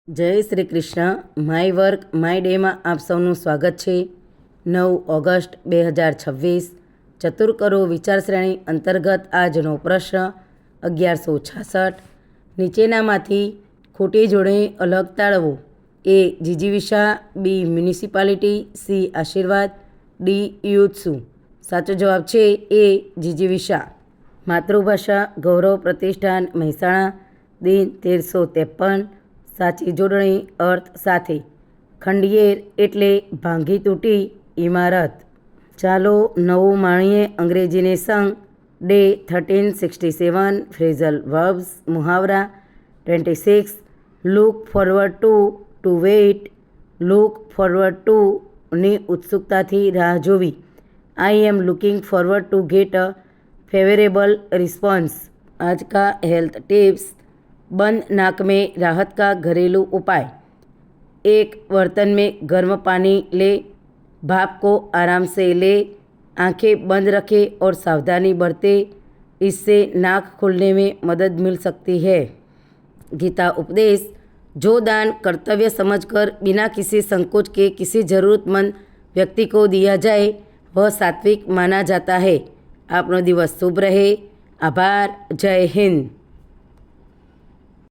જય Shri Krishna. My work my ડેમાં આપ સૌનું સ્વાગત છે। 9 ઓગસ્ટ 2026 ચતુર કરો વિચાર શ્રેણી અંતર્ગત આજનો પ્રશ્ન 1166 નીચેનામાંથી ખોટી જોડણી અલગ તાળવો। એ જીજીવિષા, બી મ્યુનિસિપાલિટી, સી આશીર્વાદ, ડી યુત્સુ। સાચો જવાબ છે એ જીજીવિષા। માતૃભાષા ગૌરવ પ્રતિષ્ઠાન મહેસાણા, દિન 1353। સાચી જોડણી અર્થ સાથે। ખંડિયેર એટલે ભાંગી તૂટી ઇમારત। ચાલો નવું માણીએ અંગ્રેજીને સંગ। ડે 1367 ફ્રેઝલ વર્બ્સ મુહાવરા 26 look forward to wait. Look forward to ની ઉત્સુકતાથી રાહ જોવી। I am looking forward to get a favourable response. आज का हेल्थ टिप्स। बंद नाक में राहत का घरेलू उपाय। एक बर्तन में गर्म पानी ले, भाप को आराम से ले, आंखें बंद रखे और सावधानी बरते, इससे नाक खुलने में मदद मिल सकती है। गीता उपदेश। जो दान कर्तव्य समझकर बिना किसी संकोच के किसी ज़रूरतमंद व्यक्ति को दिया जाए वह सात्विक माना जाता है। आपनो दिवस शुभ रहे। आभार। जय हिंद।